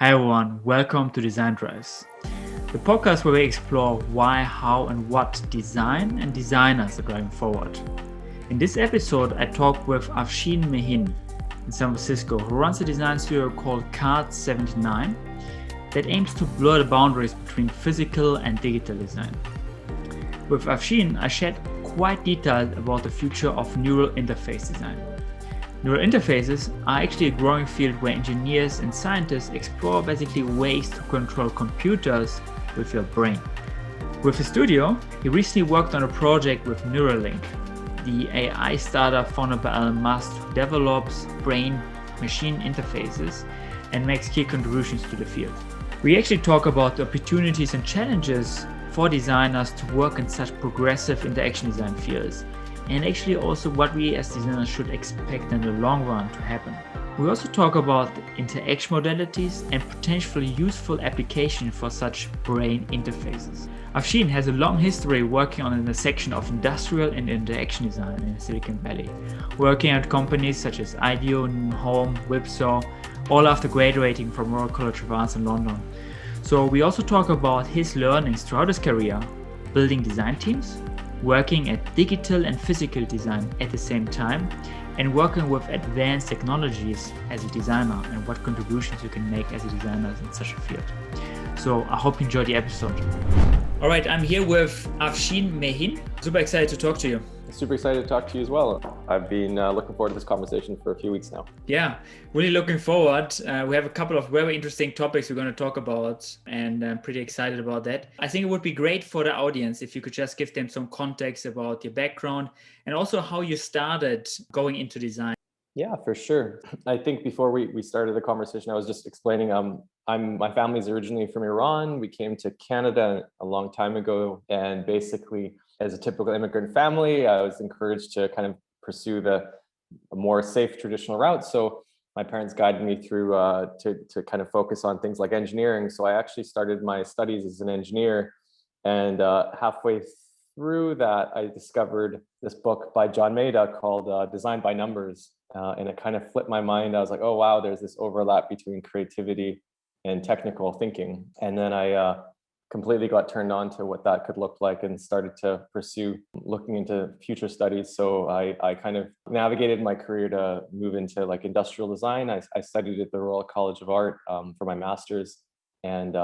Hi everyone, welcome to Design Drives, the podcast where we explore why, how, and what design and designers are driving forward. In this episode, I talk with Afshin Mehin in San Francisco, who runs a design studio called Card 79 that aims to blur the boundaries between physical and digital design. With Afshin, I shared quite detailed about the future of neural interface design. Neural interfaces are actually a growing field where engineers and scientists explore basically ways to control computers with your brain. With his studio, he recently worked on a project with Neuralink, the AI startup founded by Elon Musk, who develops brain-machine interfaces and makes key contributions to the field. We actually talk about the opportunities and challenges for designers to work in such progressive interaction design fields, and actually also what we as designers should expect in the long run to happen. We also talk about interaction modalities and potentially useful application for such brain interfaces. Afshin has a long history working on the intersection of industrial and interaction design in Silicon Valley, working at companies such as IDEO, Home, Whipsaw, all after graduating from Royal College of Arts in London. So we also talk about his learnings throughout his career, building design teams, working at digital and physical design at the same time, and working with advanced technologies as a designer and what contributions you can make as a designer in such a field. So I hope you enjoyed the episode. All right, I'm here with Afshin Mehin. Super excited to talk to you. Super excited to talk to you as well. I've been looking forward to this conversation for a few weeks now. Yeah, really looking forward. We have a couple of very interesting topics we're going to talk about, and I'm pretty excited about that. I think it would be great for the audience if you could just give them some context about your background and also how you started going into design. Yeah, for sure. I think before we started the conversation, I was just explaining my family's originally from Iran. We came to Canada a long time ago, and basically as a typical immigrant family, I was encouraged to kind of pursue a more safe traditional route. So my parents guided me through to kind of focus on things like engineering. So I actually started my studies as an engineer, and halfway through that, I discovered this book by John Maeda called Design by Numbers. And it kind of flipped my mind. I was like, oh, wow, there's this overlap between creativity and technical thinking. And then I completely got turned on to what that could look like and started to pursue looking into future studies. So I kind of navigated my career to move into like industrial design. I studied at the Royal College of Art for my master's. And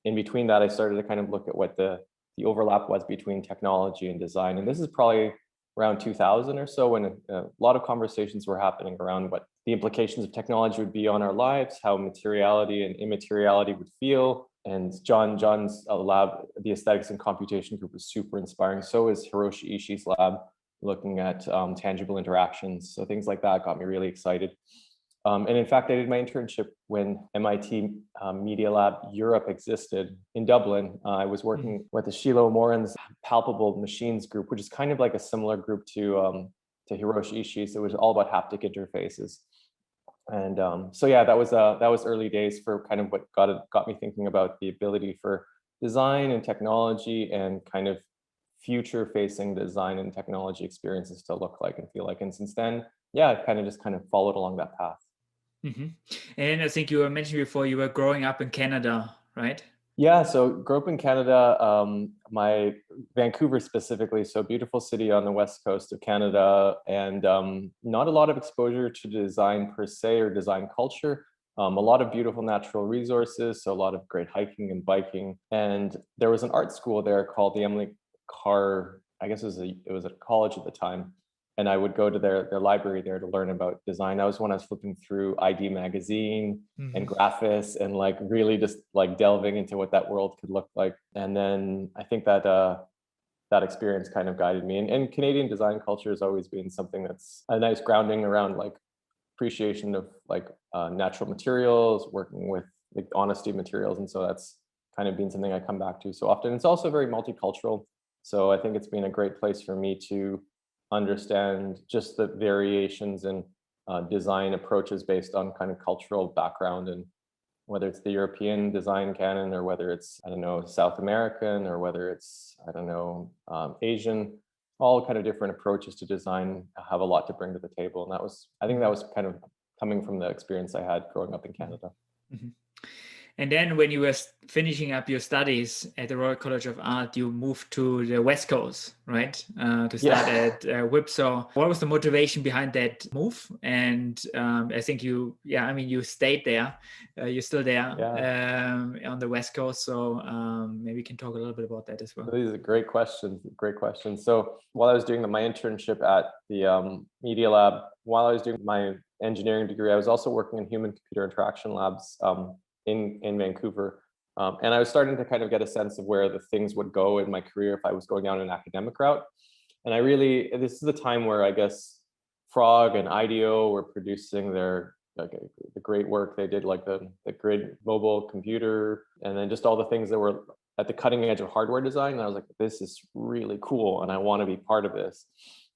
in between that, I started to kind of look at what the overlap was between technology and design. And this is probably around 2000 or so, when a lot of conversations were happening around what the implications of technology would be on our lives, how materiality and immateriality would feel. And John's lab, the Aesthetics and Computation group, was super inspiring. So is Hiroshi Ishii's lab, looking at tangible interactions. So things like that got me really excited. And in fact, I did my internship when MIT Media Lab Europe existed in Dublin. I was working with the Shiloh Moran's Palpable Machines group, which is kind of like a similar group to Hiroshi Ishii. So it was all about haptic interfaces. And so yeah, that was early days for kind of what got me thinking about the ability for design and technology and kind of future-facing design and technology experiences to look like and feel like. And since then, yeah, I've kind of followed along that path. Mm-hmm. And I think you were mentioning before you were growing up in Canada, right? Yeah, so grew up in Canada, my Vancouver specifically, so beautiful city on the west coast of Canada, and not a lot of exposure to design per se or design culture. A lot of beautiful natural resources, so a lot of great hiking and biking. And there was an art school there called the Emily Carr, I guess it was a college at the time. And I would go to their library there to learn about design. That was when I was flipping through ID magazine and Graphis and like really just like delving into what that world could look like. And then I think that that experience kind of guided me. And Canadian design culture has always been something that's a nice grounding around like appreciation of like natural materials, working with like honesty of materials. And so that's kind of been something I come back to so often. It's also very multicultural. So I think it's been a great place for me to understand just the variations in design approaches based on kind of cultural background, and whether it's the European design canon or whether it's, I don't know, South American, or whether it's, I don't know, Asian, all kind of different approaches to design have a lot to bring to the table. And I think that was kind of coming from the experience I had growing up in Canada. Mm-hmm. And then when you were finishing up your studies at the Royal College of Art, you moved to the West Coast, right? To start at WIPSO. What was the motivation behind that move? And I think you stayed there. You're still there on the West Coast. So maybe you can talk a little bit about that as well. These are great questions. Great questions. So while I was doing my internship at the Media Lab, while I was doing my engineering degree, I was also working in human-computer interaction labs in Vancouver. And I was starting to kind of get a sense of where the things would go in my career if I was going down an academic route. And this is the time where I guess Frog and IDEO were producing the great work they did, like the grid mobile computer, and then just all the things that were at the cutting edge of hardware design. And I was like, this is really cool, and I want to be part of this.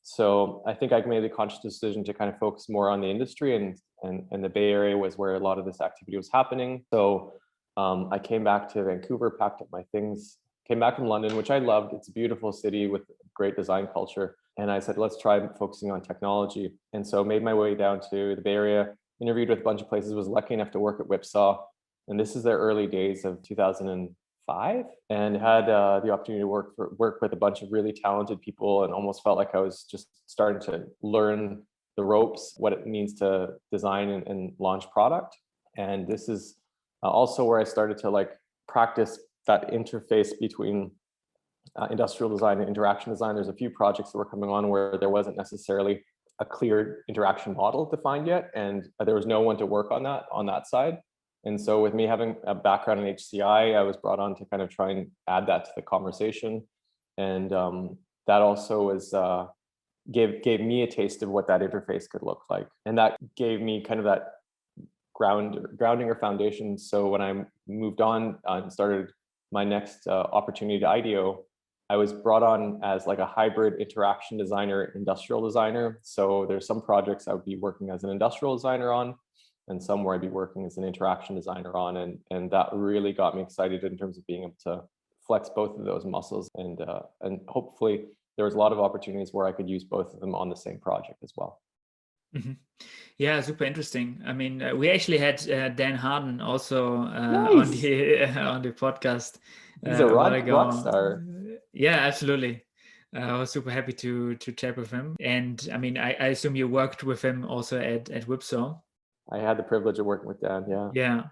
So I think I made the conscious decision to kind of focus more on the industry, and the Bay Area was where a lot of this activity was happening. So I came back to Vancouver, packed up my things, came back from London, which I loved. It's a beautiful city with great design culture. And I said, let's try focusing on technology. And so made my way down to the Bay Area, interviewed with a bunch of places, was lucky enough to work at WIPSO. And this is the early days of 2005, and had the opportunity to work with a bunch of really talented people, and almost felt like I was just starting to learn the ropes, what it means to design and launch product. And this is also where I started to practice that interface between industrial design and interaction design. There's a few projects that were coming on where there wasn't necessarily a clear interaction model defined yet, and there was no one to work on that side. And so with me having a background in HCI, I was brought on to kind of try and add that to the conversation. And that also gave me a taste of what that interface could look like. And that gave me kind of that grounding or foundation. So when I moved on and started my next opportunity to IDEO, I was brought on as like a hybrid interaction designer, industrial designer. So there's some projects I would be working as an industrial designer on, and some where I'd be working as an interaction designer on. And that really got me excited in terms of being able to flex both of those muscles. And hopefully there was a lot of opportunities where I could use both of them on the same project as well. Mm-hmm. Yeah, super interesting. I mean, we actually had Dan Harden also Nice. on the podcast. He's a rock star. Yeah, absolutely. I was super happy to chat with him. And I mean, I assume you worked with him also at WIPSO. I had the privilege of working with Dan. Yeah. Yeah.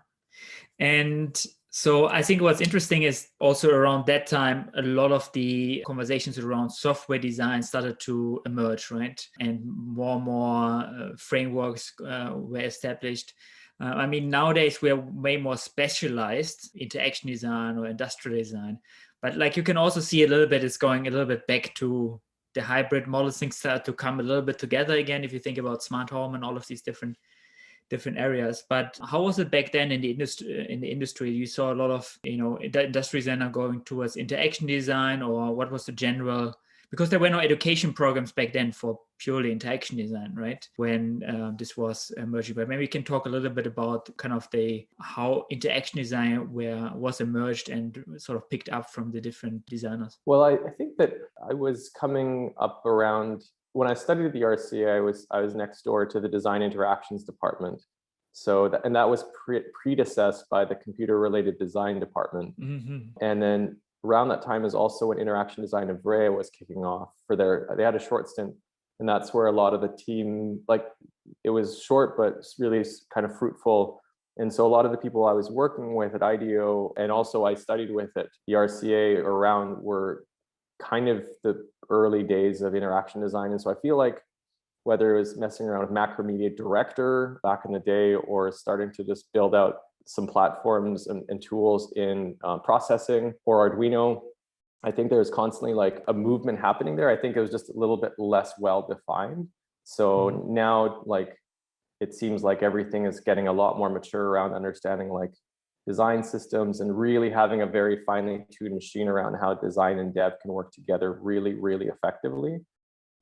And so I think what's interesting is also around that time, a lot of the conversations around software design started to emerge, right? And more frameworks were established. I mean, nowadays we're way more specialized interaction design or industrial design, but like you can also see a little bit, it's going a little bit back to the hybrid models. Things start to come a little bit together again. If you think about smart home and all of these different areas. But how was it back then in the industry? You saw a lot of industries then are going towards interaction design, or what was the general, because there were no education programs back then for purely interaction design, right, when this was emerging. But maybe we can talk a little bit about kind of how interaction design was emerged and sort of picked up from the different designers. Well, I think that I was coming up around when I studied at the RCA. I was next door to the design interactions department. So that was predecessed by the computer related design department. Mm-hmm. And then around that time is also when interaction design of Vrea was kicking off they had a short stint, and that's where a lot of the team, it was short but really kind of fruitful. And so a lot of the people I was working with at IDEO, and also I studied with at the RCA around, were kind of the early days of interaction design. And so I feel like whether it was messing around with Macromedia Director back in the day, or starting to just build out some platforms and tools in processing or Arduino, I think there's constantly a movement happening there. I think it was just a little bit less well defined. So now it seems like everything is getting a lot more mature around understanding design systems and really having a very finely tuned machine around how design and dev can work together really, really effectively.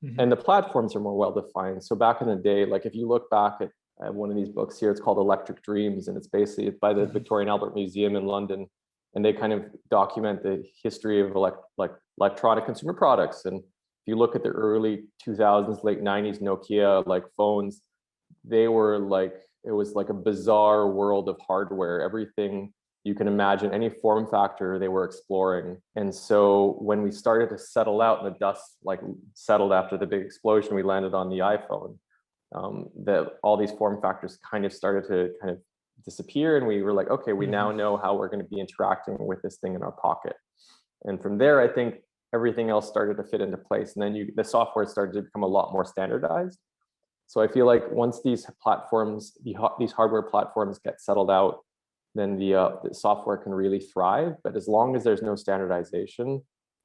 Mm-hmm. And the platforms are more well defined. So back in the day, if you look back at one of these books here, it's called Electric Dreams, and it's by the Victoria and Albert Museum in London. And they kind of document the history of electronic consumer products. And if you look at the early 2000s, late 90s Nokia phones, they were it was a bizarre world of hardware. Everything, you can imagine any form factor they were exploring. And so when we started to settle out and the dust like settled after the big explosion, we landed on the iPhone. That all these form factors kind of started to kind of disappear, and we were like, okay, we now know how we're going to be interacting with this thing in our pocket. And from there, I think everything else started to fit into place, and then the software started to become a lot more standardized. So I feel like once these platforms, these hardware platforms get settled out, then the software can really thrive. But as long as there's no standardization,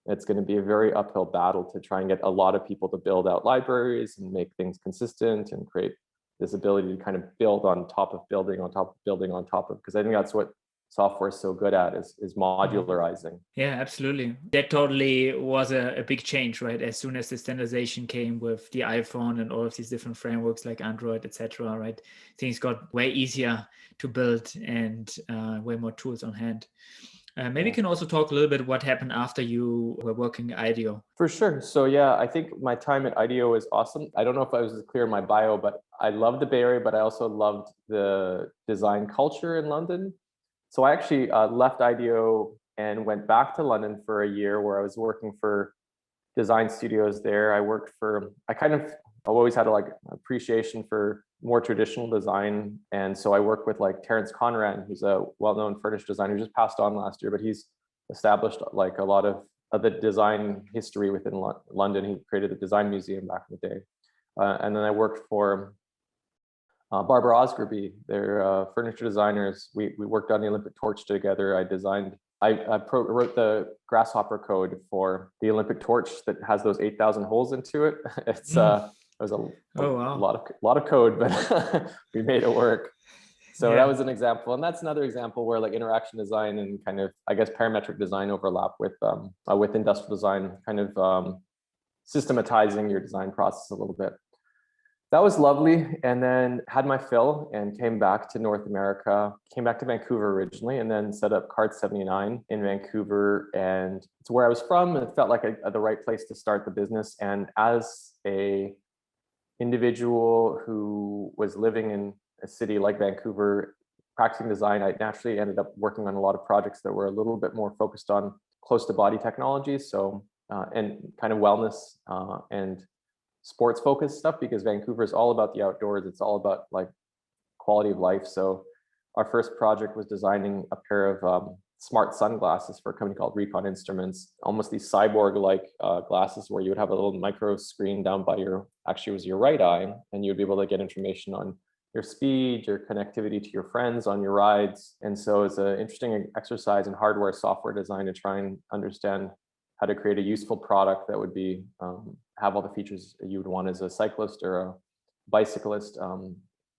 it's going to be a very uphill battle to try and get a lot of people to build out libraries and make things consistent and create this ability to kind of build on top of building on top of building on top of, because I think that's what software is so good at, is modularizing. Yeah, absolutely. That totally was a big change, right? As soon as the standardization came with the iPhone and all of these different frameworks like Android, etc., right? Things got way easier to build and way more tools on hand. Maybe you can also talk a little bit what happened after you were working at IDEO. For sure. So yeah, I think my time at IDEO was awesome. I don't know if I was clear in my bio, but I loved the Bay Area, but I also loved the design culture in London. So I actually left IDEO and went back to London for a year where I was working for design studios there. I've always had like appreciation for more traditional design. And so I work with like Terence Conran, who's a well-known furniture designer who just passed on last year, but he's established like a lot of the design history within London. He created the design museum back in the day. And then I worked for Barbara Osgerby. They're furniture designers. We worked on the Olympic torch together. I wrote the grasshopper code for the Olympic torch that has those 8,000 holes into it. It was a lot of code, but we made it work. So that was an example, and that's another example where like interaction design and kind of, I guess, parametric design overlap with industrial design, kind of systematizing your design process a little bit. That was lovely, and then had my fill and came back to North America, came back to Vancouver originally, and then set up Card 79 in Vancouver. And it's where I was from, and it felt like the right place to start the business. And as a individual who was living in a city like Vancouver, practicing design, I naturally ended up working on a lot of projects that were a little bit more focused on close to body technologies. So, and kind of wellness and sports focused stuff, because Vancouver is all about the outdoors. It's all about like quality of life. So our first project was designing a pair of smart sunglasses for a company called Recon Instruments, almost these cyborg-like glasses where you would have a little micro screen down by your right eye, and you'd be able to get information on your speed, your connectivity to your friends on your rides. And so it's an interesting exercise in hardware, software design to try and understand how to create a useful product that would be have all the features you would want as a cyclist or a bicyclist,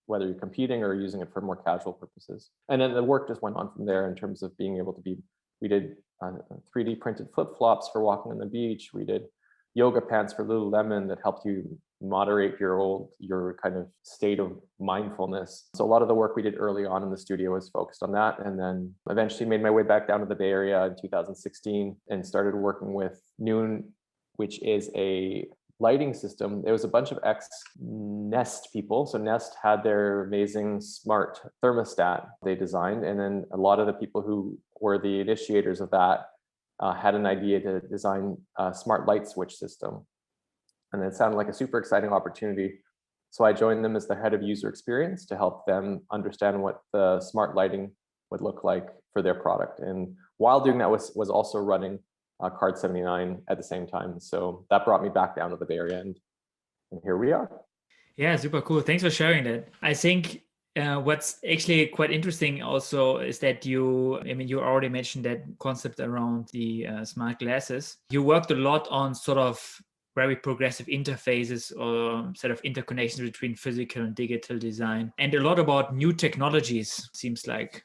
whether you're competing or using it for more casual purposes. And then the work just went on from there in terms of being able to we did 3D printed flip-flops for walking on the beach. We did yoga pants for Lululemon that helped you moderate your kind of state of mindfulness. So a lot of the work we did early on in the studio was focused on that. And then eventually made my way back down to the Bay Area in 2016 and started working with Noon, which is a lighting system. There was a bunch of ex-Nest people. So Nest had their amazing smart thermostat they designed. And then a lot of the people who were the initiators of that had an idea to design a smart light switch system. And it sounded like a super exciting opportunity. So I joined them as the head of user experience to help them understand what the smart lighting would look like for their product. And while doing that was also running Card 79 at the same time. So that brought me back down to the Bay Area, and here we are. Yeah, super cool. Thanks for sharing that. I think what's actually quite interesting also is that you already mentioned that concept around the smart glasses. You worked a lot on sort of very progressive interfaces or sort of interconnections between physical and digital design, and a lot about new technologies, seems like,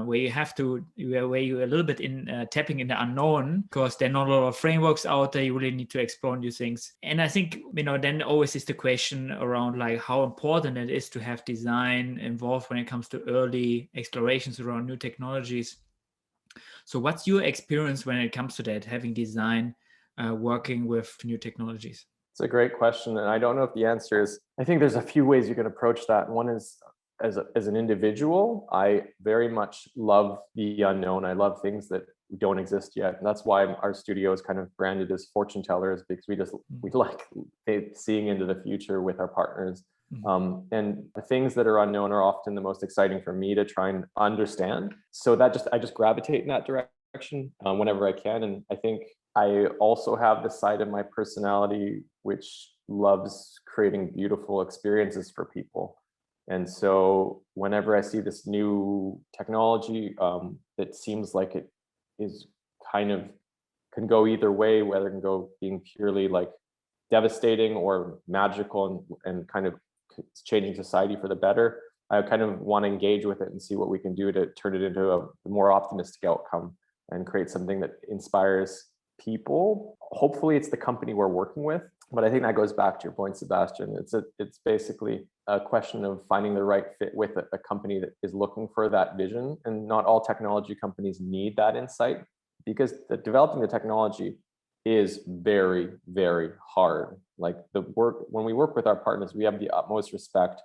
where you're a little bit in tapping in the unknown, because there are not a lot of frameworks out there. You really need to explore new things. And I think, then always is the question around like how important it is to have design involved when it comes to early explorations around new technologies. So what's your experience when it comes to that, having design working with new technologies? It's a great question. And I don't know if the answer is, I think there's a few ways you can approach that. One is as an individual, I very much love the unknown. I love things that don't exist yet. And that's why our studio is kind of branded as fortune tellers, because we like seeing into the future with our partners. And the things that are unknown are often the most exciting for me to try and understand. So I just gravitate in that direction whenever I can. And I think I also have the side of my personality which loves creating beautiful experiences for people. And so whenever I see this new technology that seems like it is kind of can go either way, whether it can go being purely like devastating or magical and kind of changing society for the better, I kind of want to engage with it and see what we can do to turn it into a more optimistic outcome and create something that inspires people. Hopefully it's the company we're working with, but I think that goes back to your point, Sebastian. It's basically a question of finding the right fit with a company that is looking for that vision. And not all technology companies need that insight, because developing the technology is very, very hard. Like when we work with our partners, we have the utmost respect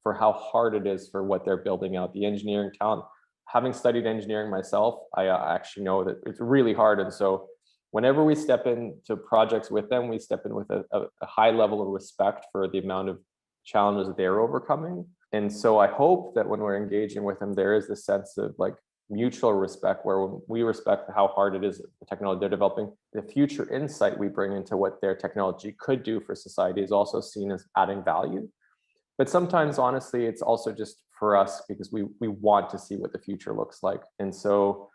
for how hard it is for what they're building out, the engineering talent. Having studied engineering myself, I actually know that it's really hard. And so whenever we step into projects with them, we step in with a high level of respect for the amount of challenges that they're overcoming. And so I hope that when we're engaging with them, there is this sense of like mutual respect, where we respect how hard it is, the technology they're developing. The future insight we bring into what their technology could do for society is also seen as adding value. But sometimes, honestly, it's also just for us because we want to see what the future looks like. And so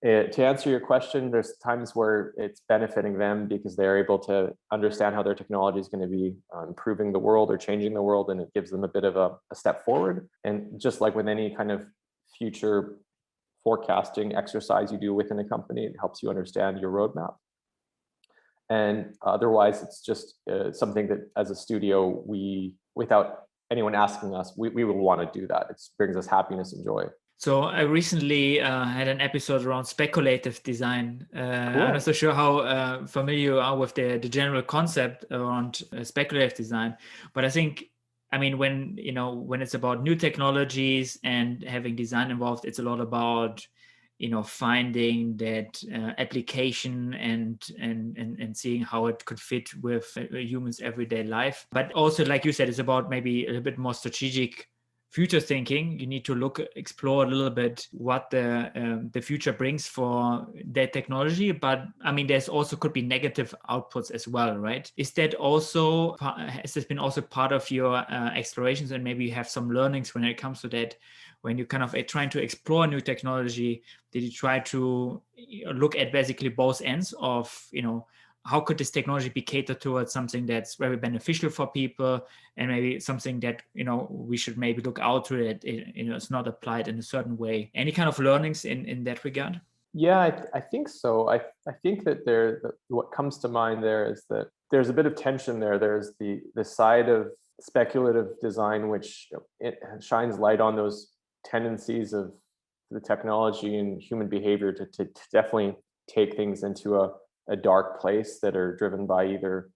to answer your question, there's times where it's benefiting them because they're able to understand how their technology is going to be improving the world or changing the world, and it gives them a bit of a step forward. And just like with any kind of future forecasting exercise you do within a company, it helps you understand your roadmap. And otherwise, it's just something that as a studio, without anyone asking us, we will want to do that. It brings us happiness and joy. So I recently had an episode around speculative design. Cool. I'm not so sure how familiar you are with the general concept around speculative design, but I think, I mean, when it's about new technologies and having design involved, it's a lot about finding that application and seeing how it could fit with a human's everyday life. But also, like you said, it's about maybe a little bit more strategic future thinking. You need to explore a little bit what the future brings for that technology. But I mean, there's also could be negative outputs as well, right? Has this been also part of your explorations, and maybe you have some learnings when it comes to that? When you kind of trying to explore new technology, did you try to look at basically both ends of, how could this technology be catered towards something that's very beneficial for people, and maybe something that, we should maybe look out to it, it's not applied in a certain way? Any kind of learnings in that regard? Yeah, I think so. I think that what comes to mind there is that there's a bit of tension there. There's the side of speculative design, which it shines light on those tendencies of the technology and human behavior to definitely take things into a dark place that are driven by either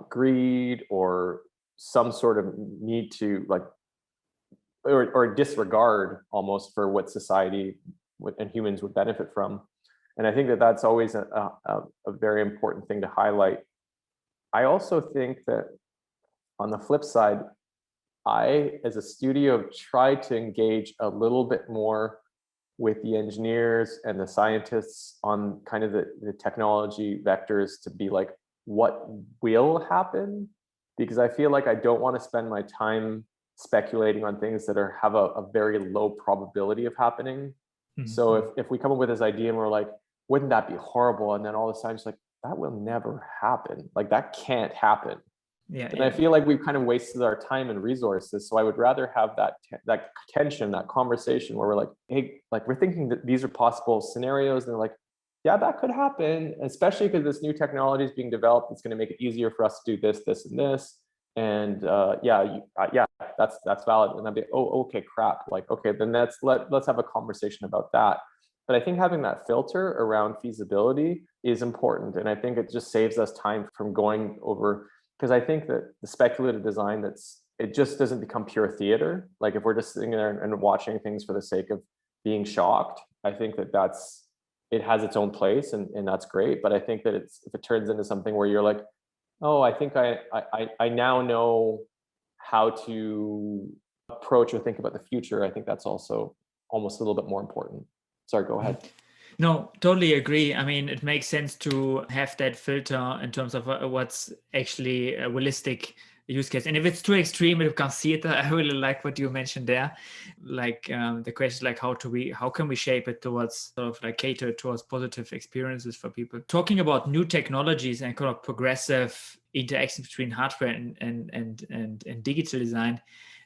greed or some sort of need to or disregard almost for what society and humans would benefit from. And I think that that's always a very important thing to highlight. I also think that on the flip side, I, as a studio, try to engage a little bit more with the engineers and the scientists on kind of the technology vectors to be like, what will happen? Because I feel like I don't want to spend my time speculating on things that have a very low probability of happening. Mm-hmm. So if we come up with this idea and we're like, wouldn't that be horrible? And then all of a sudden it's like, that will never happen. Like that can't happen. Yeah, and I feel like we've kind of wasted our time and resources. So I would rather have that tension, that conversation where we're like, hey, like we're thinking that these are possible scenarios. And they're like, yeah, that could happen, especially because this new technology is being developed. It's going to make it easier for us to do this, this, and this. And yeah, that's valid. And I'd be, oh, okay, crap. Like, okay, then let's have a conversation about that. But I think having that filter around feasibility is important. And I think it just saves us time from going over, because I think that the speculative design that's it just doesn't become pure theater. Like if we're just sitting there and watching things for the sake of being shocked, I think that's it has its own place, and that's great. But I think that if it turns into something where you're like, oh, I think I now know how to approach or think about the future, I think that's also almost a little bit more important. Sorry, go ahead. No, totally agree. I mean, it makes sense to have that filter in terms of what's actually a realistic use case. And if it's too extreme, it becomes theater. I really like what you mentioned there. Like the question, like how can we shape it towards sort of like cater towards positive experiences for people? Talking about new technologies and kind of progressive interaction between hardware and digital design.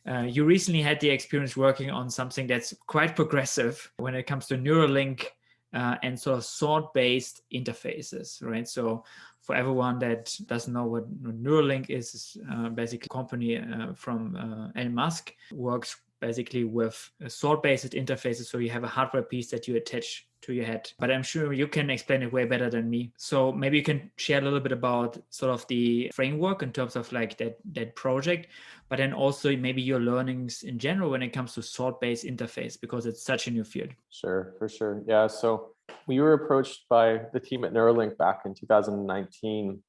You recently had the experience working on something that's quite progressive when it comes to Neuralink and sort of thought-based interfaces, right? So for everyone that doesn't know what Neuralink is basically a company from Elon Musk, works basically with thought-based interfaces. So you have a hardware piece that you attach to your head, but I'm sure you can explain it way better than me. So maybe you can share a little bit about sort of the framework in terms of like that project, but then also maybe your learnings in general when it comes to thought-based interface, because it's such a new field. Sure, for sure. Yeah, so we were approached by the team at Neuralink back in 2019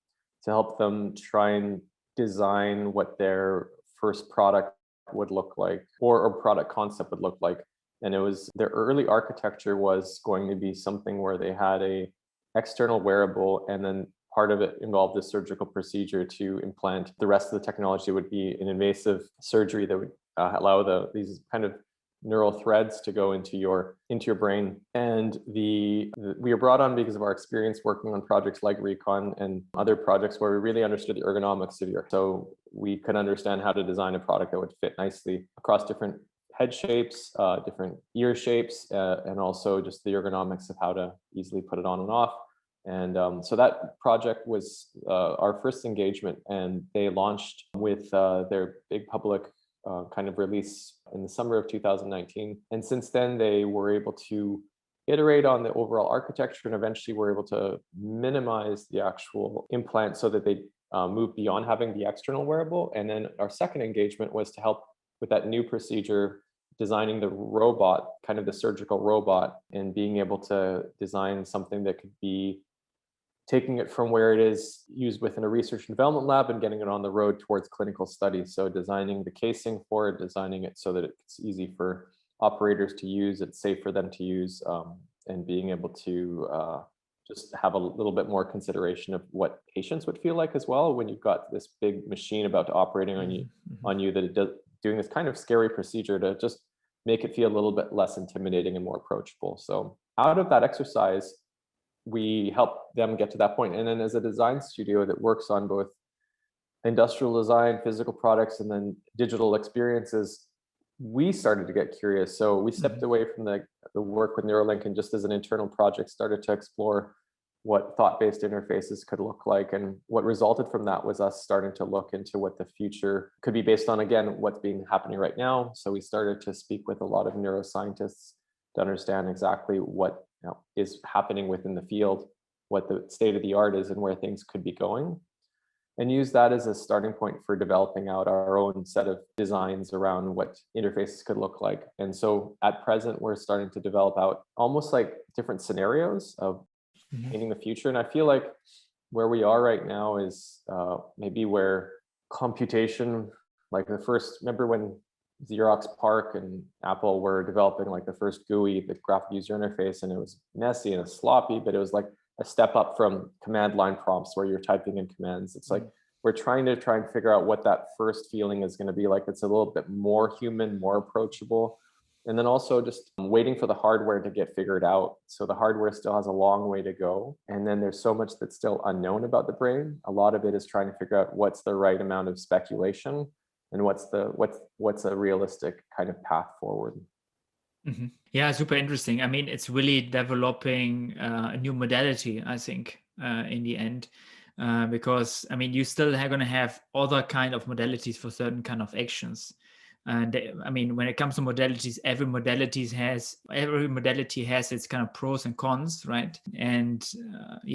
to help them try and design what their first product would look like, or product concept would look like. And it was their early architecture was going to be something where they had a external wearable, and then part of it involved a surgical procedure to implant. The rest of the technology would be an invasive surgery that would allow these kind of neural threads to go into your brain. And we were brought on because of our experience working on projects like Recon and other projects where we really understood the ergonomics of so we could understand how to design a product that would fit nicely across different head shapes, different ear shapes, and also just the ergonomics of how to easily put it on and off. And so that project was our first engagement, and they launched with their big public kind of release in the summer of 2019. And since then, they were able to iterate on the overall architecture, and eventually were able to minimize the actual implant so that they moved beyond having the external wearable. And then our second engagement was to help with that new procedure, designing the robot, kind of the surgical robot, and being able to design something that could be taking it from where it is used within a research and development lab and getting it on the road towards clinical studies. So designing the casing for it, designing it so that it's easy for operators to use, it's safe for them to use, and being able to just have a little bit more consideration of what patients would feel like as well when you've got this big machine about to operating on you that it does, doing this kind of scary procedure, to just make it feel a little bit less intimidating and more approachable. So out of that exercise, we help them get to that point. And then as a design studio that works on both industrial design, physical products, and then digital experiences, we started to get curious. So we stepped away from the work with Neuralink, and just as an internal project started to explore what thought-based interfaces could look like. And what resulted from that was us starting to look into what the future could be based on, again, what's happening right now. So we started to speak with a lot of neuroscientists to understand exactly what is happening within the field, what the state of the art is, and where things could be going, and use that as a starting point for developing out our own set of designs around what interfaces could look like. And so at present, we're starting to develop out almost like different scenarios of painting the future. And I feel like where we are right now is maybe where computation, like remember when Xerox PARC and Apple were developing like the first GUI, the graphic user interface, and it was messy and sloppy, but it was like a step up from command line prompts where you're typing in commands. It's like we're trying to figure out what that first feeling is going to be like. It's a little bit more human, more approachable. And then also just waiting for the hardware to get figured out. So the hardware still has a long way to go. And then there's so much that's still unknown about the brain. A lot of it is trying to figure out what's the right amount of speculation and what's a realistic kind of path forward. Yeah, super interesting. I mean, it's really developing a new modality, I think, in the end, because I mean, you still are going to have other kind of modalities for certain kind of actions. And I mean, when it comes to modalities, every modality has its kind of pros and cons, right? And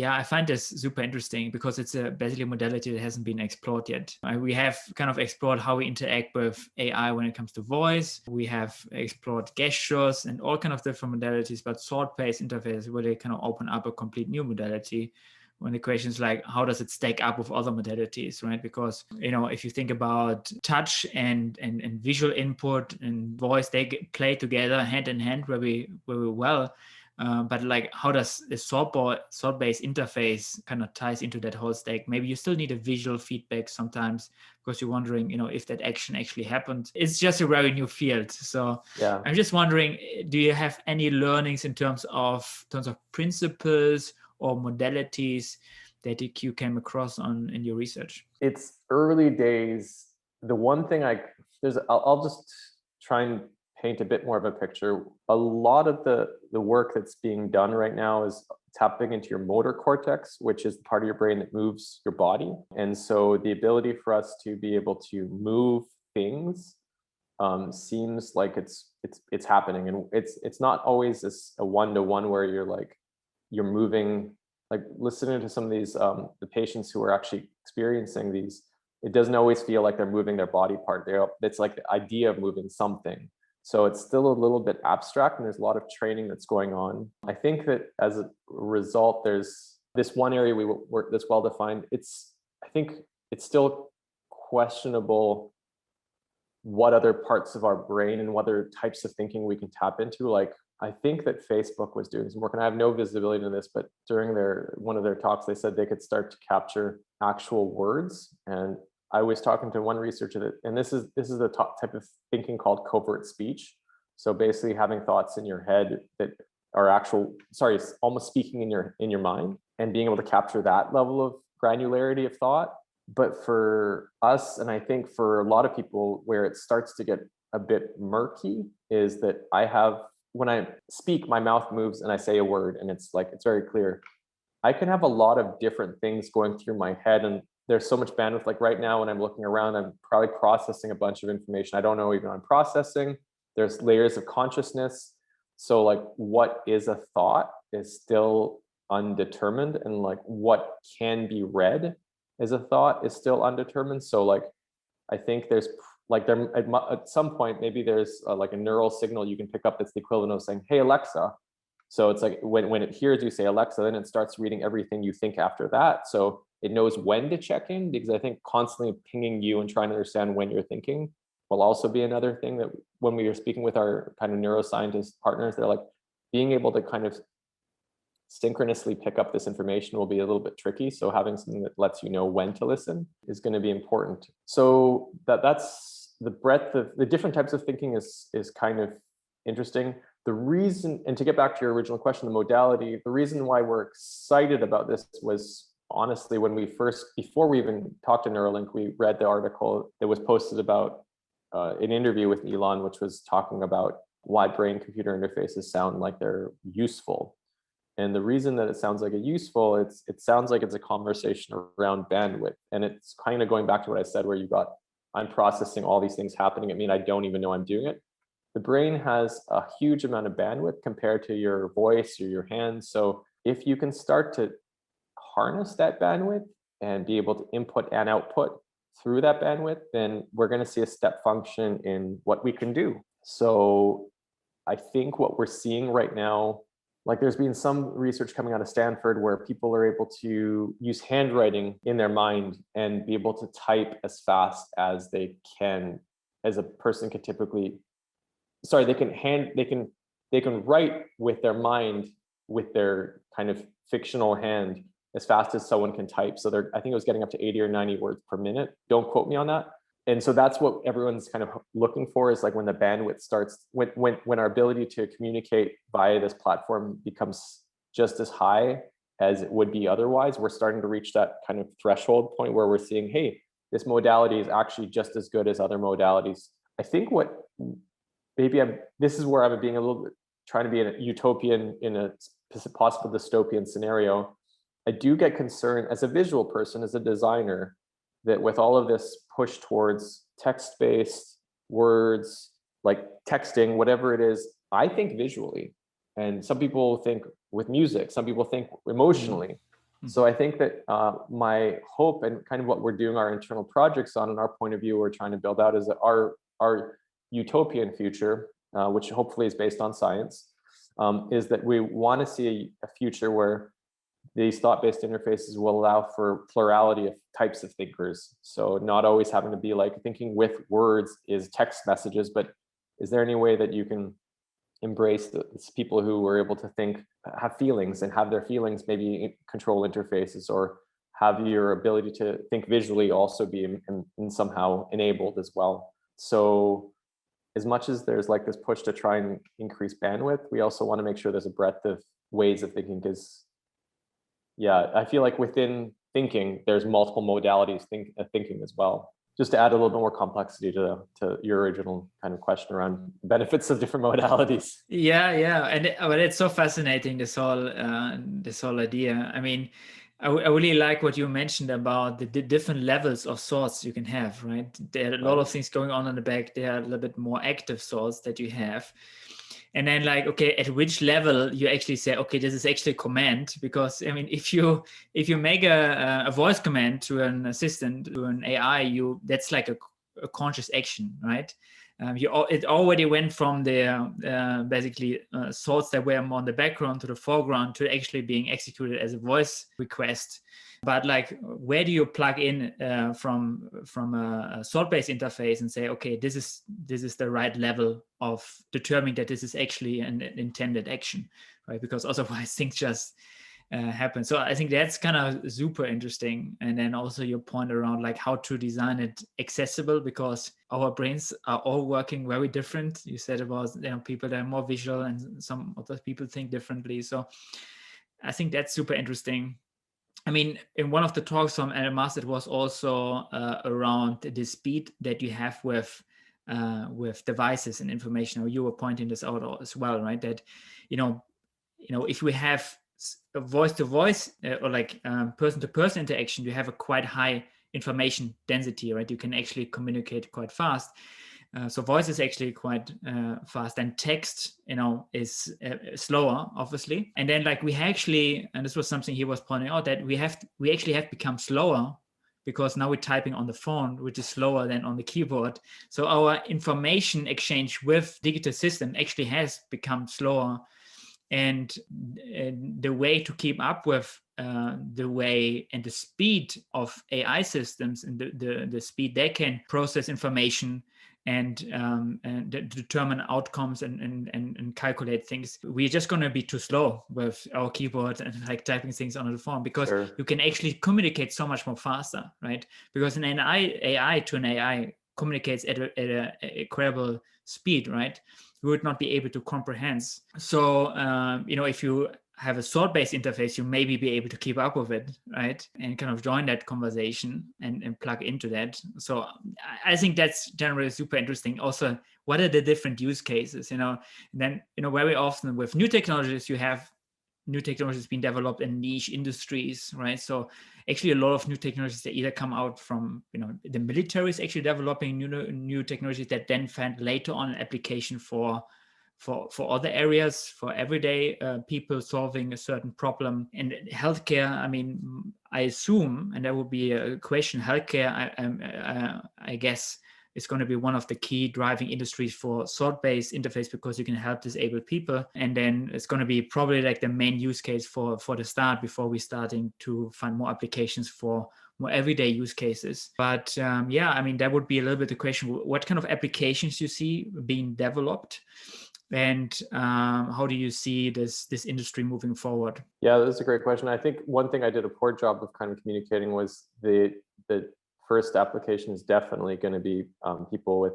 I find this super interesting because it's basically a modality that hasn't been explored yet. We have kind of explored how we interact with AI when it comes to voice. We have explored gestures and all kind of different modalities, but sword-based interface really kind of open up a complete new modality. When the question is like, how does it stack up with other modalities, right? Because, if you think about touch and visual input and voice, they play together hand in hand very, very well. But like, how does the sword-based interface kind of ties into that whole stack? Maybe you still need a visual feedback sometimes because you're wondering, if that action actually happened. It's just a very new field. So Yeah. I'm just wondering, do you have any learnings in terms of principles or modalities that you came across in your research? It's early days. The one thing I'll just try and paint a bit more of a picture. A lot of the work that's being done right now is tapping into your motor cortex, which is the part of your brain that moves your body. And so the ability for us to be able to move things seems like it's happening, and it's not always a one-to-one where you're moving. Like listening to some of these the patients who are actually experiencing these, it doesn't always feel like they're moving their body part. It's like the idea of moving something. So it's still a little bit abstract, and there's a lot of training that's going on. I think that as a result, there's this one area we work that's well defined. I think it's still questionable what other parts of our brain and what other types of thinking we can tap into. Like, I think that Facebook was doing some work, and I have no visibility into this, but during one of their talks, they said they could start to capture actual words. And I was talking to one researcher and this is the top type of thinking called covert speech. So basically having thoughts in your head that are almost speaking in your mind, and being able to capture that level of granularity of thought. But for us, and I think for a lot of people, where it starts to get a bit murky is that when I speak, my mouth moves and I say a word, and it's very clear. I can have a lot of different things going through my head, and there's so much bandwidth. Like right now when I'm looking around, I'm probably processing a bunch of information I don't know even I'm processing. There's layers of consciousness. So like, what is a thought is still undetermined, and like what can be read as a thought is still undetermined. So like, I think there's at some point, maybe there's like a neural signal you can pick up that's the equivalent of saying, "Hey Alexa." So it's like when it hears you say Alexa, then it starts reading everything you think after that. So it knows when to check in, because I think constantly pinging you and trying to understand when you're thinking will also be another thing that when we are speaking with our kind of neuroscientist partners, they're like, being able to kind of synchronously pick up this information will be a little bit tricky. So having something that lets you know when to listen is going to be important. So that's the breadth of the different types of thinking is kind of interesting. The reason, and to get back to your original question, the modality, the reason why we're excited about this was honestly when before we even talked to Neuralink, we read the article that was posted about an interview with Elon, which was talking about why brain-computer interfaces sound like they're useful. And the reason that it sounds like it's useful, it sounds like it's a conversation around bandwidth. And it's kind of going back to what I said, where I'm processing all these things happening. I mean, I don't even know I'm doing it. The brain has a huge amount of bandwidth compared to your voice or your hands. So if you can start to harness that bandwidth and be able to input and output through that bandwidth, then we're going to see a step function in what we can do. So I think what we're seeing right now, like there's been some research coming out of Stanford where people are able to use handwriting in their mind and be able to type as fast as they can, as a person could typically, they can write with their mind, with their kind of fictional hand, as fast as someone can type. So I think it was getting up to 80 or 90 words per minute. Don't quote me on that. And so that's what everyone's kind of looking for, is like when the bandwidth starts, when our ability to communicate via this platform becomes just as high as it would be otherwise, we're starting to reach that kind of threshold point where we're seeing, hey, this modality is actually just as good as other modalities. I think this is where I'm being a little bit, trying to be a utopian in a possible dystopian scenario. I do get concerned as a visual person, as a designer, that with all of this push towards text-based words, like texting, whatever it is. I think visually, and some people think with music, some people think emotionally. So I think that my hope and kind of what we're doing our internal projects on and our point of view we're trying to build out is that our utopian future, which hopefully is based on science, is that we want to see a future where these thought-based interfaces will allow for plurality of types of thinkers. So not always having to be like thinking with words is text messages, but is there any way that you can embrace the people who are able to think, have feelings, and have their feelings maybe control interfaces, or have your ability to think visually also be in somehow enabled as well. So as much as there's like this push to try and increase bandwidth, we also want to make sure there's a breadth of ways of thinking, because I feel like within thinking, there's multiple modalities thinking as well. Just to add a little bit more complexity to your original kind of question around benefits of different modalities. But it's so fascinating, this whole idea. I mean, I really like what you mentioned about the different levels of thoughts you can have, right? There are a lot of things going on in the back. There are a little bit more active thoughts that you have. And then like, okay, at which level you actually say, okay, this is actually a command. Because I mean, if you make a voice command to an assistant, to an AI, that's like a conscious action, right? It already went from the basically thoughts that were more on the background to the foreground to actually being executed as a voice request. But like, where do you plug in from a thought-based interface and say, okay, this is the right level of determining that this is actually an intended action, right? Because otherwise things just happen. So I think that's kind of super interesting. And then also your point around like how to design it accessible, because our brains are all working very different. You said about people that are more visual and some other people think differently. So I think that's super interesting. I mean, in one of the talks from LMAS, it was also around the speed that you have with devices and information. You were pointing this out as well, right? That if we have a voice-to-voice or like person-to-person interaction, you have a quite high information density, right? You can actually communicate quite fast. So voice is actually quite fast, and text, is slower, obviously. And then like we actually, and this was something he was pointing out, that we actually have become slower because now we're typing on the phone, which is slower than on the keyboard. So our information exchange with digital system actually has become slower. And the way to keep up with the way and the speed of AI systems and the speed they can process information and determine outcomes and calculate things, we're just going to be too slow with our keyboard and like typing things on the phone, because you can actually communicate so much more faster, right? Because an AI to an AI communicates at a credible speed, right? We would not be able to comprehend. So, if you have a thought-based interface, you maybe be able to keep up with it, right? And kind of join that conversation and plug into that. So I think that's generally super interesting. Also, what are the different use cases? And then, very often with new technologies, you have new technologies being developed in niche industries, right? So actually a lot of new technologies that either come out from, the military is actually developing new technologies that then find later on an application for other areas, for everyday people solving a certain problem. In healthcare, I mean, I assume, and that would be a question, healthcare, I guess, is going to be one of the key driving industries for thought-based interface, because you can help disabled people. And then it's going to be probably like the main use case for the start, before we're starting to find more applications for more everyday use cases. But I mean, that would be a little bit the question: what kind of applications you see being developed, and how do you see this industry moving forward? Yeah, that's a great question. I think one thing I did a poor job of kind of communicating was the first application is definitely going to be people with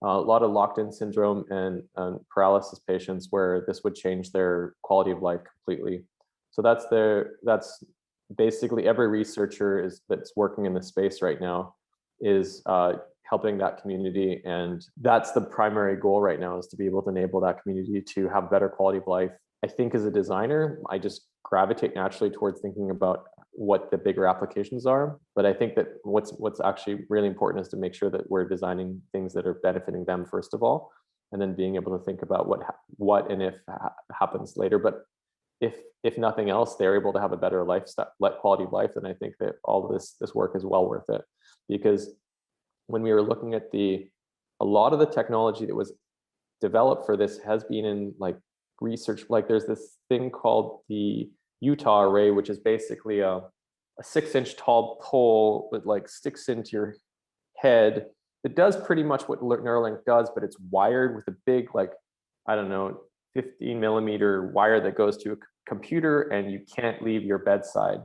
a lot of locked-in syndrome and paralysis patients, where this would change their quality of life completely. So that's basically every researcher that's working in this space right now is helping that community, and that's the primary goal right now, is to be able to enable that community to have better quality of life. I think as a designer, I just gravitate naturally towards thinking about what the bigger applications are. But I think that what's actually really important is to make sure that we're designing things that are benefiting them first of all, and then being able to think about what and if happens later. But if nothing else, they're able to have a better lifestyle, quality of life, then I think that all of this work is well worth it. Because when we were looking at a lot of the technology that was developed for this has been in like research. Like there's this thing called the Utah array, which is basically a 6-inch tall pole that like sticks into your head. It does pretty much what Neuralink does, but it's wired with a big, like, I don't know, 15 millimeter wire that goes to a computer, and you can't leave your bedside.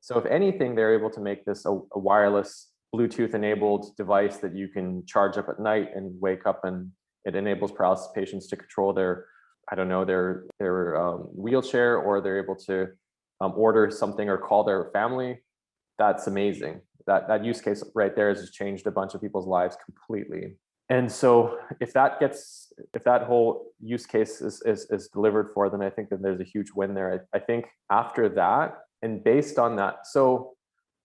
So if anything, they're able to make this a wireless Bluetooth enabled device that you can charge up at night and wake up, and it enables paralysis patients to control their, I don't know, their wheelchair, or they're able to order something or call their family. That's amazing. That use case right there has just changed a bunch of people's lives completely. And so if that whole use case is delivered for, then I think that there's a huge win there. I think after that, and based on that, so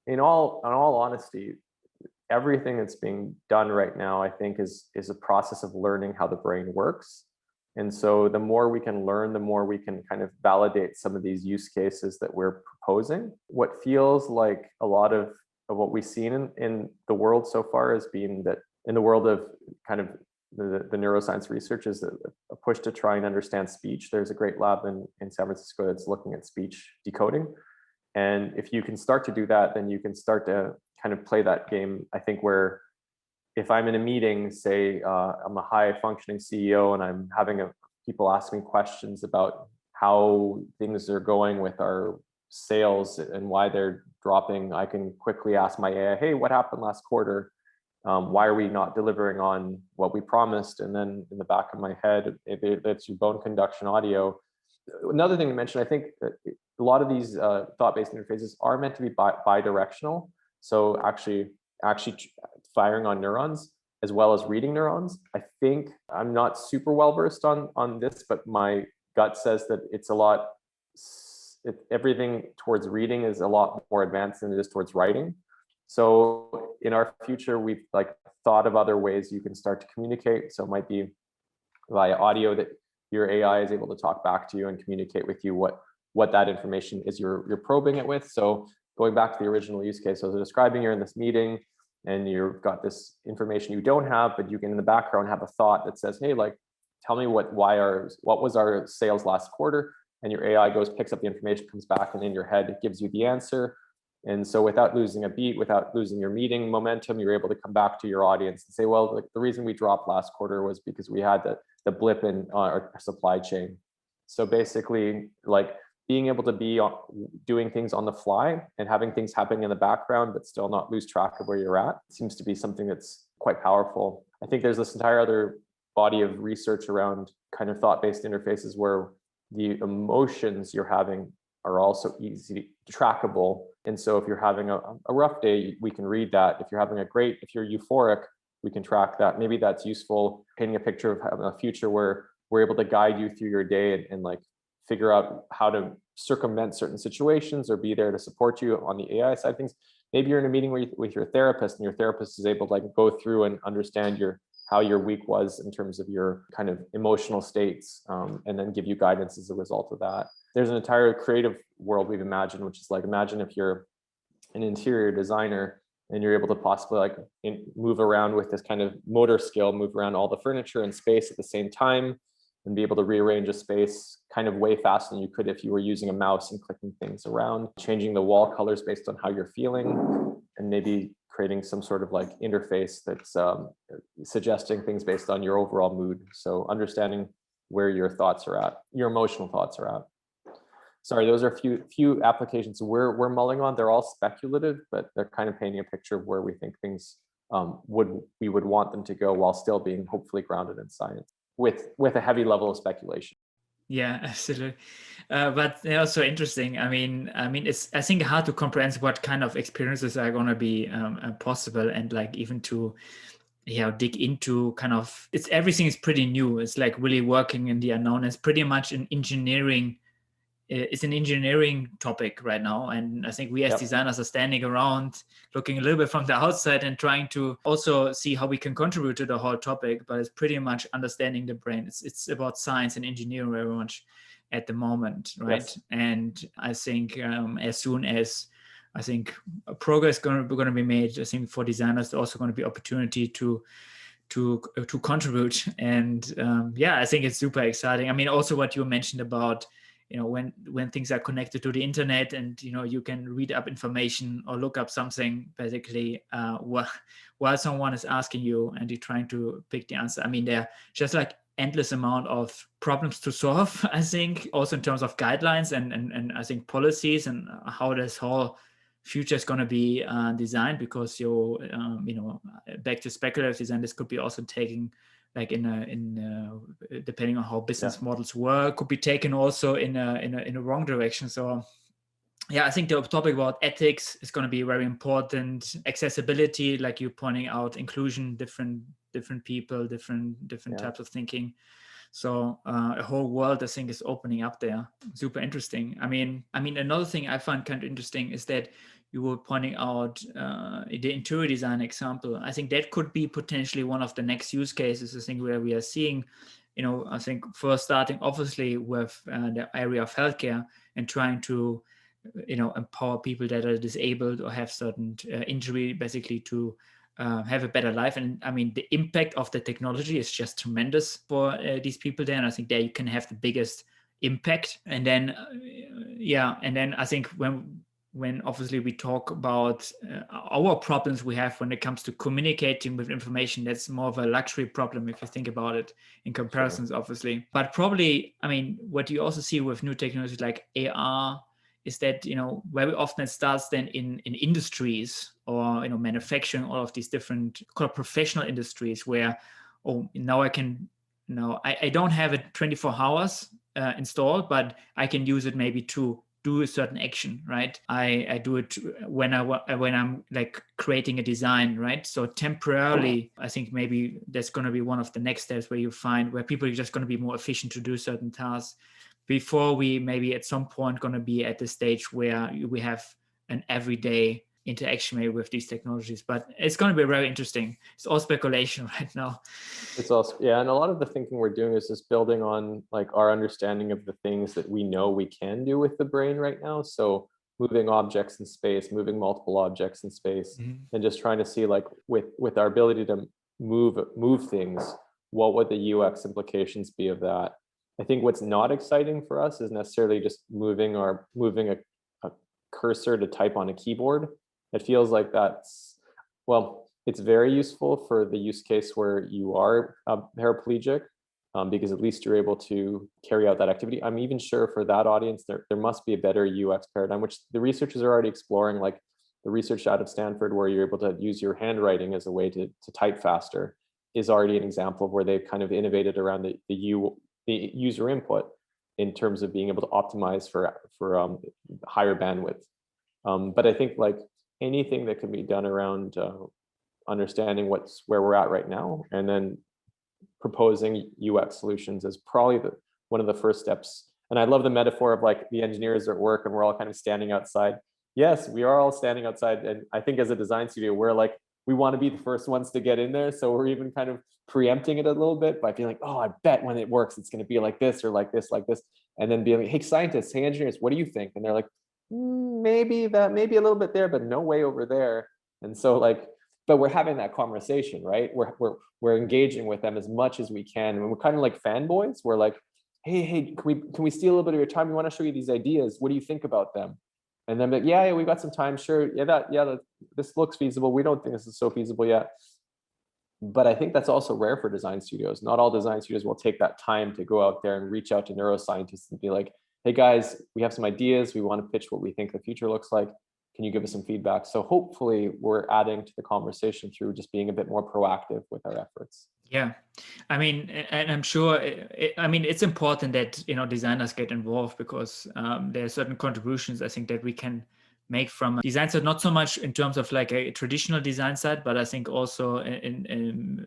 in all honesty, everything that's being done right now, I think is a process of learning how the brain works. And so the more we can learn, the more we can kind of validate some of these use cases that we're proposing. What feels like a lot of what we've seen in the world so far has been that in the world of kind of the neuroscience research is a push to try and understand speech. There's a great lab in San Francisco that's looking at speech decoding. And if you can start to do that, then you can start to kind of play that game, I think, where if I'm in a meeting, say I'm a high functioning CEO and I'm having people ask me questions about how things are going with our sales and why they're dropping, I can quickly ask my AI, hey, what happened last quarter? Why are we not delivering on what we promised? And then in the back of my head, it's your bone conduction audio. Another thing to mention, I think that a lot of these thought-based interfaces are meant to be bidirectional. So actually firing on neurons as well as reading neurons. I think I'm not super well versed on this, but my gut says that everything towards reading is a lot more advanced than it is towards writing. So in our future, we've thought of other ways you can start to communicate. So it might be via audio that your AI is able to talk back to you and communicate with you what that information is you're probing it with. So going back to the original use case, I was describing, you're in this meeting and you've got this information you don't have, but you can in the background have a thought that says, hey, tell me what was our sales last quarter? And your AI picks up the information, comes back, and in your head, it gives you the answer. And so without losing a beat, without losing your meeting momentum, you're able to come back to your audience and say, well, the reason we dropped last quarter was because we had the blip in our supply chain. So basically, being able to be doing things on the fly and having things happening in the background, but still not lose track of where you're at, seems to be something that's quite powerful. I think there's this entire other body of research around kind of thought-based interfaces where the emotions you're having are also easy trackable. And so if you're having a rough day, we can read that. If you're euphoric, we can track that. Maybe that's useful, painting a picture of having a future where we're able to guide you through your day and figure out how to circumvent certain situations or be there to support you on the AI side of things. Maybe you're in a meeting with your therapist, and your therapist is able to go through and understand how your week was in terms of your kind of emotional states, and then give you guidance as a result of that. There's an entire creative world we've imagined, which is imagine if you're an interior designer and you're able to possibly move around with this kind of motor skill, move around all the furniture and space at the same time, and be able to rearrange a space kind of way faster than you could if you were using a mouse and clicking things around, changing the wall colors based on how you're feeling, and maybe creating some sort of interface that's suggesting things based on your overall mood. So understanding where your thoughts are at, your emotional thoughts are at. Sorry, those are a few applications we're mulling on. They're all speculative, but they're kind of painting a picture of where we think things we would want them to go, while still being hopefully grounded in science with a heavy level of speculation. Yeah, absolutely. But they're also interesting. I mean, it's, I think, hard to comprehend what kind of experiences are going to be possible, and even to dig into kind of, everything is pretty new. It's really working in the unknown. It's pretty much an engineering it's an engineering topic right now. And I think we as Yep. designers are standing around looking a little bit from the outside and trying to also see how we can contribute to the whole topic, but it's pretty much understanding the brain. It's about science and engineering very much at the moment, right? Yes. And I think as soon as I think progress going to be made, I think for designers, there's also going to be opportunity to contribute. And I think it's super exciting. I mean, also what you mentioned about, when things are connected to the internet and, you can read up information or look up something basically while someone is asking you and you're trying to pick the answer. I mean, there are just like endless amount of problems to solve, I think, also in terms of guidelines and I think policies and how this whole future is going to be designed, because back to speculative design, this could be also taken like depending on how business models work, could be taken also in a wrong direction. So I think the topic about ethics is going to be very important. Accessibility, like you pointing out, inclusion, different people, different types of thinking. So a whole world, I think, is opening up there. Super interesting. I mean, another thing I find kind of interesting is that you were pointing out the interior design example. I think that could be potentially one of the next use cases, I think, where we are seeing, I think first starting obviously with the area of healthcare and trying to, empower people that are disabled or have certain injury, basically to have a better life. And I mean, the impact of the technology is just tremendous for these people there. And I think there you can have the biggest impact. And then, and then I think when obviously we talk about our problems we have when it comes to communicating with information, that's more of a luxury problem if you think about it in comparisons, obviously. But probably, I mean, what you also see with new technologies like AR is that, very often it starts then in industries or, manufacturing, all of these different kind of professional industries where, now I don't have it 24 hours installed, but I can use it maybe to do a certain action, right? I do it when I'm like creating a design, right? So temporarily, I think maybe that's going to be one of the next steps where people are just going to be more efficient to do certain tasks before we maybe at some point going to be at the stage where we have an everyday interaction maybe with these technologies. But it's going to be very interesting. It's all speculation right now. It's also, and a lot of the thinking we're doing is just building on like our understanding of the things that we know we can do with the brain right now. So moving objects in space, moving multiple objects in space, and just trying to see like with our ability to move things, what would the UX implications be of that? I think what's not exciting for us is necessarily just moving a cursor to type on a keyboard. It feels like it's very useful for the use case where you are paraplegic, because at least you're able to carry out that activity. I'm even sure for that audience, there must be a better UX paradigm, which the researchers are already exploring, like the research out of Stanford, where you're able to use your handwriting as a way to type faster, is already an example of where they've kind of innovated around the user input in terms of being able to optimize for higher bandwidth. But I think like anything that can be done around understanding where we're at right now, and then proposing UX solutions is probably one of the first steps. And I love the metaphor of like the engineers are at work and we're all kind of standing outside. Yes, we are all standing outside. And I think as a design studio, we're like, we want to be the first ones to get in there. So we're even kind of preempting it a little bit by being like, oh, I bet when it works, it's going to be like this or like this, like this. And then being like, hey, scientists, hey, engineers, what do you think? And they're like, maybe a little bit there, but no way over there. And so like, but we're having that conversation, right? We're engaging with them as much as we can. And we're kind of like fanboys. We're like, hey, can we steal a little bit of your time? We want to show you these ideas. What do you think about them? And then, like, yeah, we got some time. Sure, this looks feasible. We don't think this is so feasible yet. But I think that's also rare for design studios. Not all design studios will take that time to go out there and reach out to neuroscientists and be like, hey guys, we have some ideas. We want to pitch what we think the future looks like. Can you give us some feedback? So hopefully we're adding to the conversation through just being a bit more proactive with our efforts. Yeah, I mean, and I'm sure, it's important that, designers get involved, because there are certain contributions I think that we can make from design. So not so much in terms of like a traditional design side, but I think also in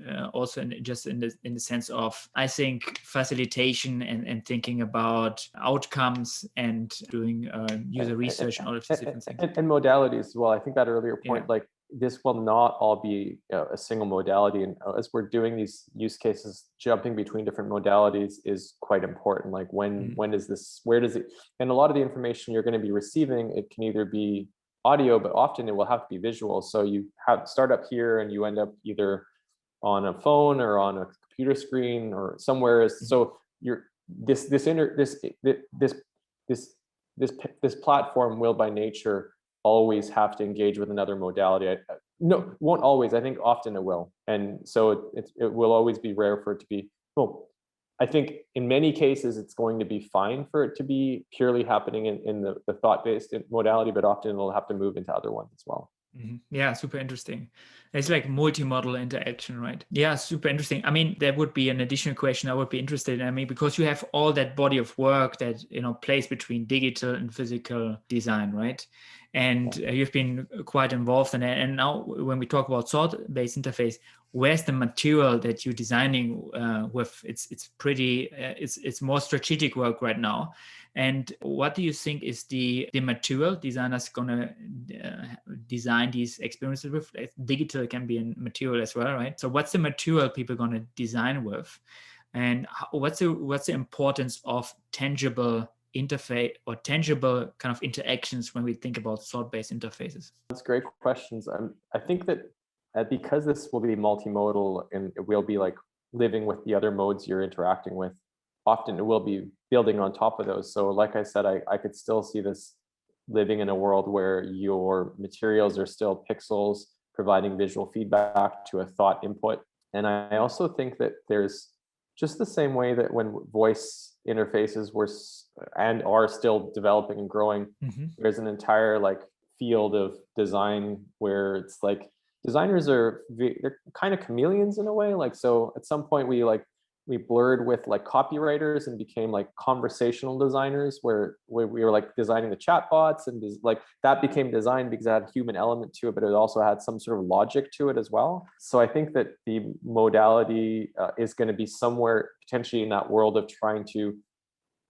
the sense of, I think, facilitation and thinking about outcomes and doing user research and all of these different things. And modalities as well. I think that earlier point, like this will not all be a single modality. And as we're doing these use cases, jumping between different modalities is quite important. Like when does this, where does it, and a lot of the information you're going to be receiving, it can either be audio, but often it will have to be visual. So you have start up here and you end up either on a phone or on a computer screen or somewhere. So you're this platform will by nature always have to engage with another modality. No, won't always. I think often it will. And so it will always be rare for it to be, well, I think in many cases, it's going to be fine for it to be purely happening in the thought-based modality, but often it'll have to move into other ones as well. Mm-hmm. Yeah, super interesting. It's like multi-modal interaction, right? Yeah, super interesting. I mean, there would be an additional question I would be interested in. I mean, because you have all that body of work that, you know, plays between digital and physical design, right? And you've been quite involved in it. And now when we talk about thought-based interface, where's the material that you're designing with? It's pretty, it's more strategic work right now. And what do you think is the material designers gonna design these experiences with? Digital can be a material as well, right? So what's the material people gonna design with? And what's the importance of tangible interface or tangible kind of interactions when we think about thought-based interfaces? That's great questions. I think that because this will be multimodal and it will be like living with the other modes you're interacting with, often it will be building on top of those. So like I said, I could still see this living in a world where your materials are still pixels providing visual feedback to a thought input. And I also think that there's just the same way that when voice interfaces were and are still developing and growing, there's an entire like field of design where it's like designers they're kind of chameleons in a way. Like, so at some point we blurred with like copywriters and became like conversational designers where we were like designing the chatbots, and like that became designed because it had a human element to it, but it also had some sort of logic to it as well. So I think that the modality is going to be somewhere potentially in that world of trying to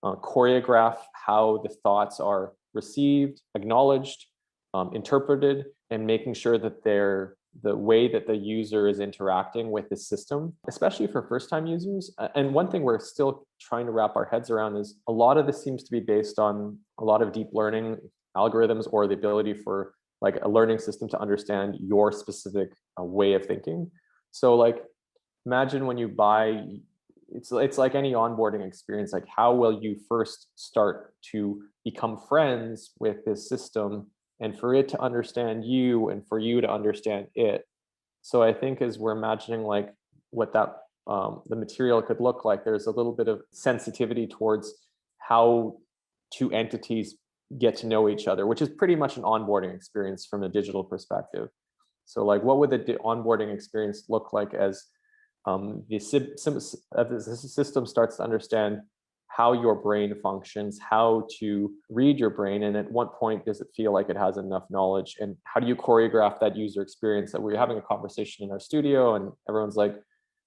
choreograph how the thoughts are received, acknowledged, interpreted, and making sure that they're the way that the user is interacting with the system, especially for first-time users. And one thing we're still trying to wrap our heads around is a lot of this seems to be based on a lot of deep learning algorithms or the ability for like a learning system to understand your specific way of thinking. So like, imagine when you buy, it's like any onboarding experience, like how will you first start to become friends with this system and for it to understand you and for you to understand it. So I think as we're imagining like what that the material could look like, there's a little bit of sensitivity towards how two entities get to know each other, which is pretty much an onboarding experience from a digital perspective. So like, what would the onboarding experience look like as the system starts to understand how your brain functions, how to read your brain, and at what point does it feel like it has enough knowledge, and how do you choreograph that user experience? That we're having a conversation in our studio and everyone's like,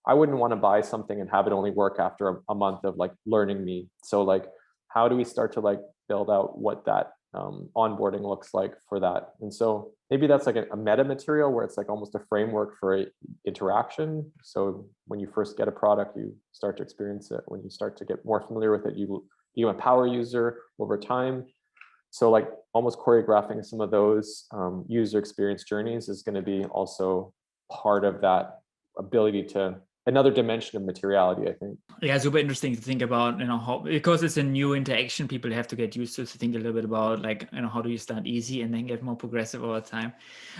I wouldn't want to buy something and have it only work after a month of like learning me. So like, how do we start to like build out what that onboarding looks like for that? And so maybe that's like a meta material where it's like almost a framework for interaction. So when you first get a product, you start to experience it. When you start to get more familiar with it, you empower user over time. So like almost choreographing some of those user experience journeys is going to be also part of that ability to another dimension of materiality, I think. Yeah, super interesting to think about, you know, how, because it's a new interaction, people have to get used to think a little bit about like, you know, how do you start easy and then get more progressive over time.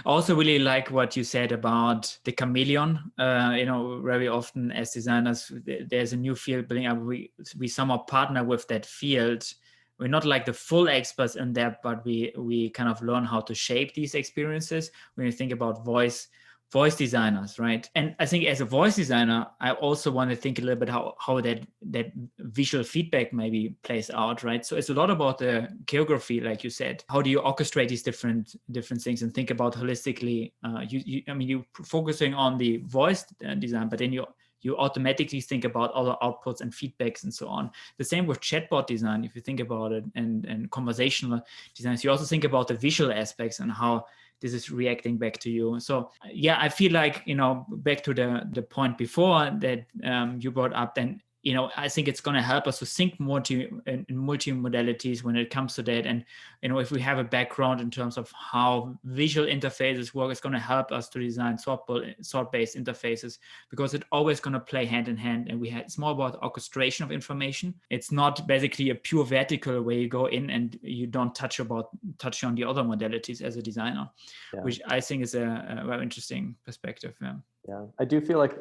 I also really like what you said about the chameleon. You know, very often as designers, there's a new field building up. We somehow partner with that field. We're not like the full experts in that, but we kind of learn how to shape these experiences. When you think about voice voice designers, right? And I think as a voice designer, I also want to think a little bit how that visual feedback maybe plays out, right? So it's a lot about the geography, like you said. How do you orchestrate these different things and think about holistically? You're focusing on the voice design, but then you automatically think about other outputs and feedbacks and so on. The same with chatbot design, if you think about it, and conversational designs. You also think about the visual aspects and how this is reacting back to you. So yeah, I feel like, back to the point before that you brought up, then, I think it's going to help us to think more in multi-modalities when it comes to that. And, if we have a background in terms of how visual interfaces work, it's going to help us to design sort-based interfaces, because it's always going to play hand in hand. And it's more about orchestration of information. It's not basically a pure vertical where you go in and you don't touch on the other modalities as a designer, which I think is a very interesting perspective. Yeah, I do feel like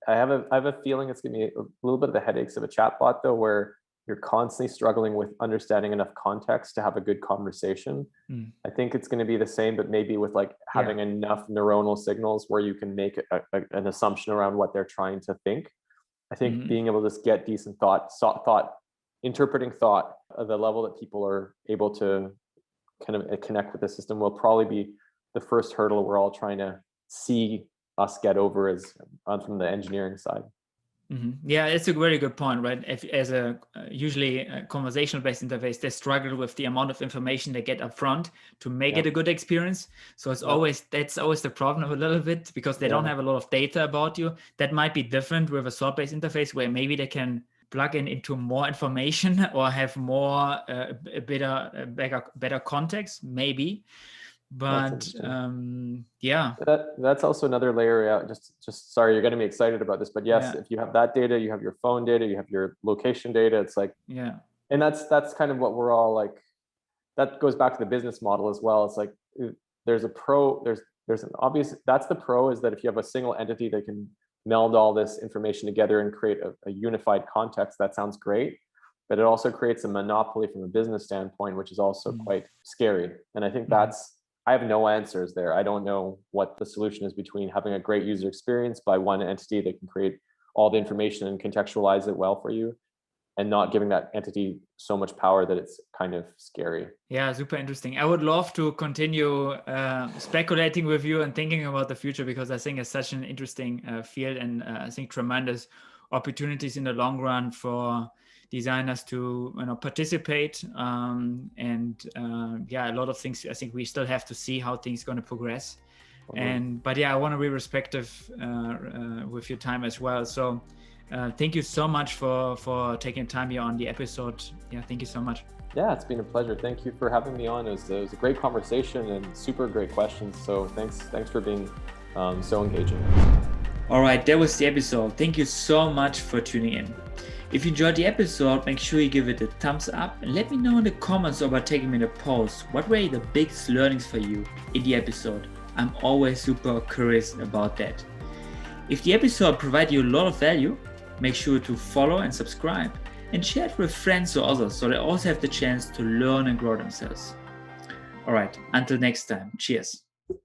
I have a feeling it's gonna be a little bit of the headaches of a chatbot, though, where you're constantly struggling with understanding enough context to have a good conversation. I think it's going to be the same, but maybe with like having enough neuronal signals where you can make an assumption around what they're trying to think. I think being able to just get decent interpreting thought at the level that people are able to kind of connect with the system will probably be the first hurdle we're all trying to see us get over from the engineering side. Yeah, it's a very good point, right? As usually a conversational-based interface, they struggle with the amount of information they get up front to make it a good experience. So that's always the problem a little bit, because they don't have a lot of data about you. That might be different with a sort-based interface, where maybe they can plug into more information or have more better context, maybe. But that's also another layer. Just sorry, you're getting me excited about this, but yes, if you have that data, you have your phone data, you have your location data. It's like, and that's kind of what we're all like. That goes back to the business model as well. It's like there's a pro, there's an obvious. That's the pro, is that if you have a single entity that can meld all this information together and create a unified context, that sounds great. But it also creates a monopoly from a business standpoint, which is also quite scary. And I think I have no answers there. I don't know what the solution is between having a great user experience by one entity that can create all the information and contextualize it well for you, and not giving that entity so much power that it's kind of scary. Yeah, super interesting. I would love to continue speculating with you and thinking about the future, because I think it's such an interesting field, and I think tremendous opportunities in the long run for designers to participate, and a lot of things. I think we still have to see how things going to progress. But I want to be respectful with your time as well. So thank you so much for taking time here on the episode. Thank you so much. Yeah, it's been a pleasure. Thank you for having me on. It was a great conversation and super great questions. So thanks for being so engaging. All right, that was the episode. Thank you so much for tuning in. If you enjoyed the episode, make sure you give it a thumbs up and let me know in the comments or by tagging me in the post what were the biggest learnings for you in the episode. I'm always super curious about that. If the episode provided you a lot of value, make sure to follow and subscribe, and share it with friends or others so they also have the chance to learn and grow themselves. All right, until next time, cheers.